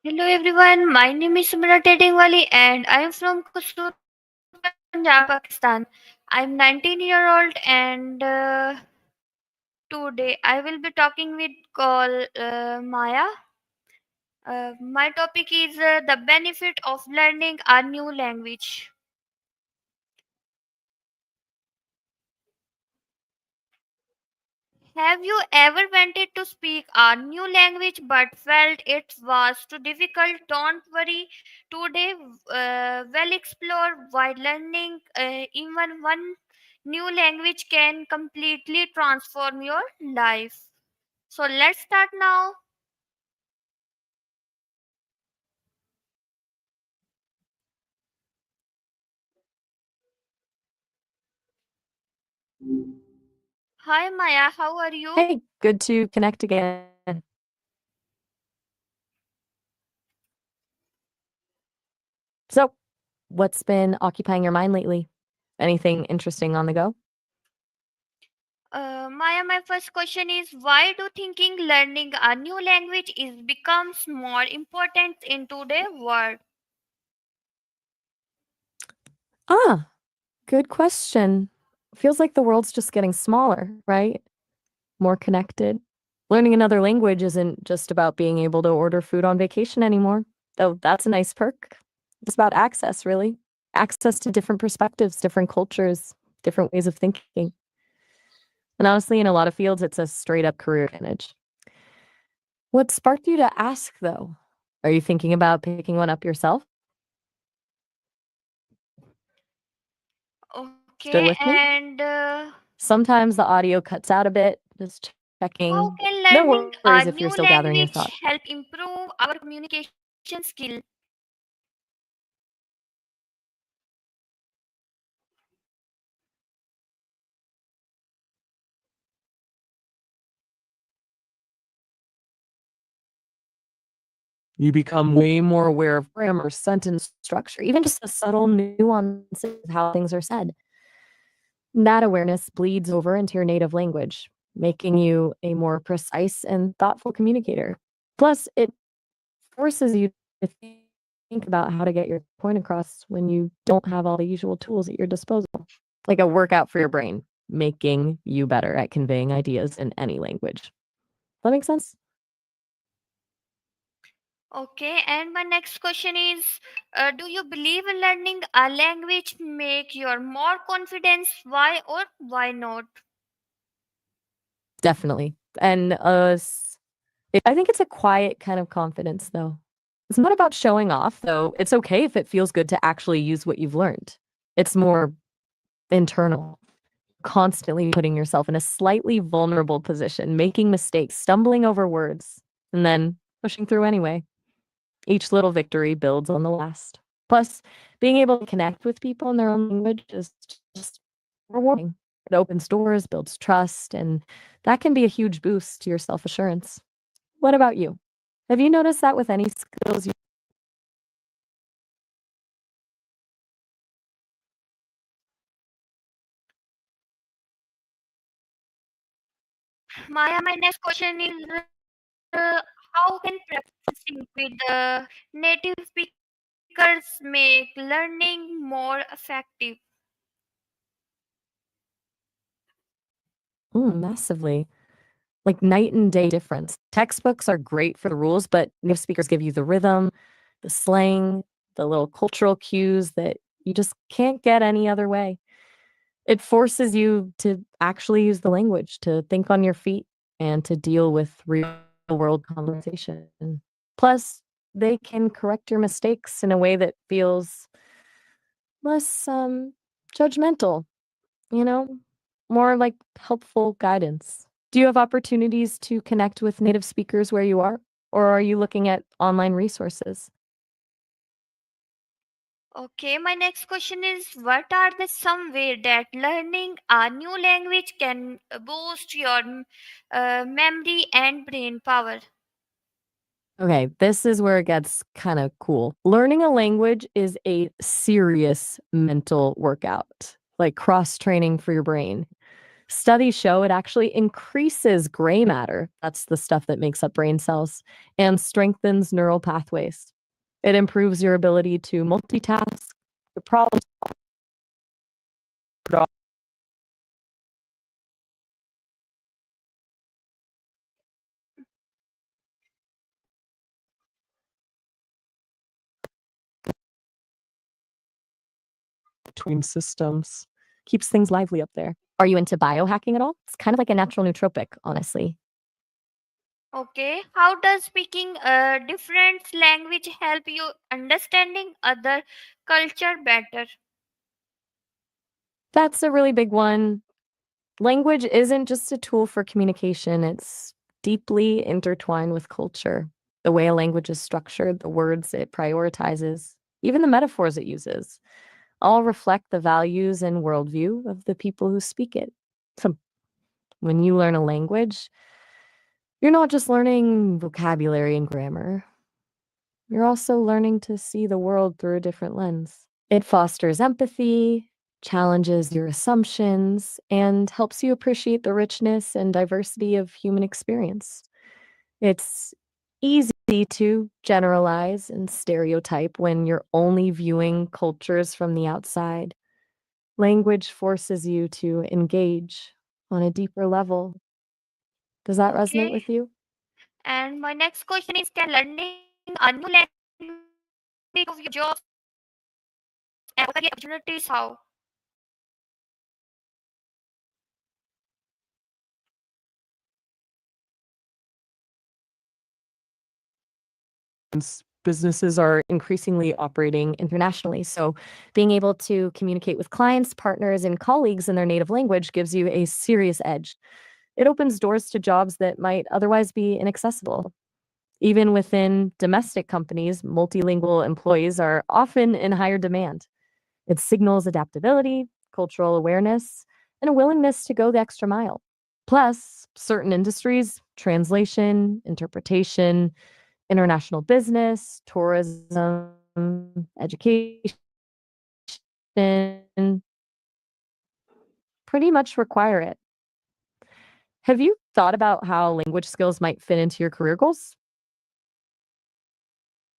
Hello everyone, my name is Simran Tedingwali and I am from Kasur, Punjab, Pakistan. I'm 19-year-old and today I will be talking with call Maya. My topic is the benefit of learning a new language. Have you ever wanted to speak a new language but felt it was too difficult? Don't worry. Today, we'll explore why learning even one new language can completely transform your life. So, let's start now. Hi, Maya. How are you? Hey, good to connect again. So, what's been occupying your mind lately? Anything interesting on the go? Maya, my first question is why do thinking learning a new language is becomes more important in today's world? Ah, good question. Feels like the world's just getting smaller, right? More connected. Learning another language isn't just about being able to order food on vacation anymore, though that's a nice perk. It's about access, really. Access to different perspectives, different cultures, different ways of thinking. And honestly, in a lot of fields, it's a straight up career advantage. What sparked you to ask, though? Are you thinking about picking one up yourself? Okay, Still with me? and Sometimes the audio cuts out a bit, just how checking. can No learning worries if a you're still new gathering your thoughts. language help improve our communication skill? You become way more aware of grammar, sentence structure, even just the subtle nuances of how things are said. That awareness bleeds over into your native language, making you a more precise and thoughtful communicator. Plus, it forces you to think about how to get your point across when you don't have all the usual tools at your disposal. Like a workout for your brain, making you better at conveying ideas in any language. That makes sense? Okay, and my next question is do you believe learning a language make you more confidence? Why or why not? Definitely. And I think it's a quiet kind of confidence, though. It's not about showing off, though. It's okay if it feels good to actually use what you've learned. It's more internal, constantly putting yourself in a slightly vulnerable position, making mistakes, stumbling over words, and then pushing through anyway. Each little victory builds on the last. Plus, being able to connect with people in their own language is just rewarding. It opens doors, builds trust, and that can be a huge boost to your self assurance. What about you? Have you noticed that with any skills you? Maya, my next question is how can practicing with native speakers make learning more effective? Massively. Like night and day difference. Textbooks are great for the rules, but native speakers give you the rhythm, the slang, the little cultural cues that you just can't get any other way. It forces you to actually use the language, to think on your feet, and to deal with real world conversation. Plus, they can correct your mistakes in a way that feels less judgmental, you know, more like helpful guidance. Do you have opportunities to connect with native speakers where you are? Or are you looking at online resources? Okay, my next question is what are the some way that learning a new language can boost your memory and brain power? Okay, this is where it gets kind of cool. Learning a language is a serious mental workout, like cross training for your brain. Studies show it actually increases gray matter. That's the stuff that makes up brain cells and strengthens neural pathways. It improves your ability to multitask, the problem between systems. Keeps things lively up there. Are you into biohacking at all? It's kind of like a natural nootropic, honestly. Okay, how does speaking a different language help you understanding other culture better? That's a really big one. Language isn't just a tool for communication, it's deeply intertwined with culture. The way a language is structured, the words it prioritizes, even the metaphors it uses, all reflect the values and worldview of the people who speak it. So when you learn a language, you're not just learning vocabulary and grammar, you're also learning to see the world through a different lens. It fosters empathy, challenges your assumptions, and helps you appreciate the richness and diversity of human experience. It's easy to generalize and stereotype when you're only viewing cultures from the outside. Language forces you to engage on a deeper level. Does that resonate Okay, with you? and my next question is, can learning a new language improve your jobs and career opportunities? How? Businesses are increasingly operating internationally. So, being able to communicate with clients, partners, and colleagues in their native language gives you a serious edge. It opens doors to jobs that might otherwise be inaccessible. Even within domestic companies, multilingual employees are often in higher demand. It signals adaptability, cultural awareness, and a willingness to go the extra mile. Plus, certain industries, translation, interpretation, international business, tourism, education, pretty much require it. Have you thought about how language skills might fit into your career goals?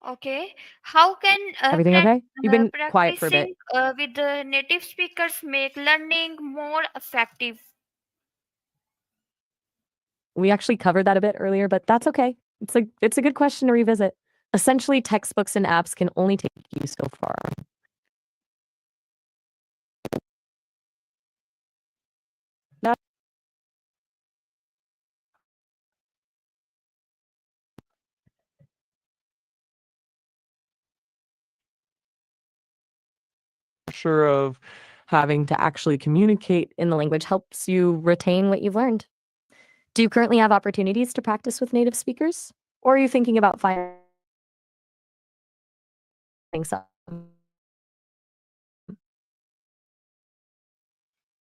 Okay, how can Everything okay? You've been quiet for a bit. practicing with the native speakers make learning more effective? We actually covered that a bit earlier, but that's okay. It's a good question to revisit. Essentially, textbooks and apps can only take you so far. Not sure of having to actually communicate in the language helps you retain what you've learned. Do you currently have opportunities to practice with native speakers? Or are you thinking about finding some?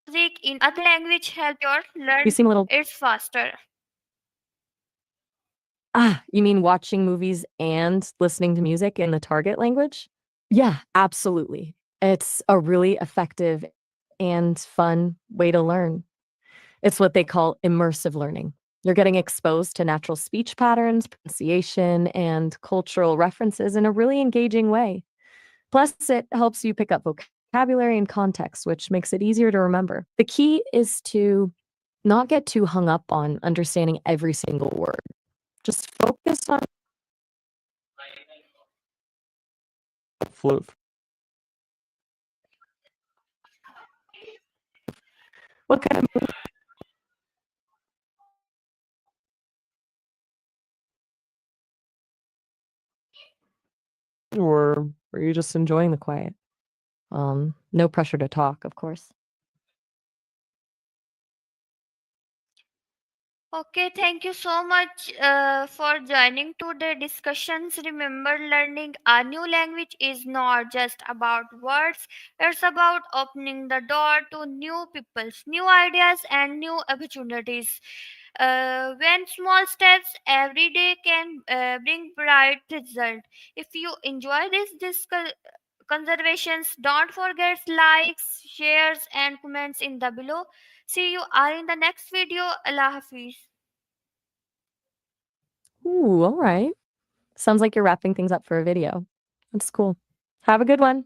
Music in other language help your You learn seem a little it faster. you mean watching movies and listening to music in the target language? Yeah, absolutely. It's a really effective and fun way to learn. It's what they call immersive learning. You're getting exposed to natural speech patterns, pronunciation, and cultural references in a really engaging way. Plus, it helps you pick up vocabulary and context, which makes it easier to remember. The key is to not get too hung up on understanding every single word. Just focus on flow. What kind of or are you just enjoying the quiet? No pressure to talk, of course. Okay, thank you so much for joining today discussions. Remember, learning a new language is not just about words, it's about opening the door to new peoples, new ideas, and new opportunities. When small steps every day can bring bright result. If you enjoy this conservations, don't forget likes, shares, and comments in the below See you all in the next video. Allah Hafiz. Ooh, all right. Sounds like you're wrapping things up for a video. That's cool. Have a good one.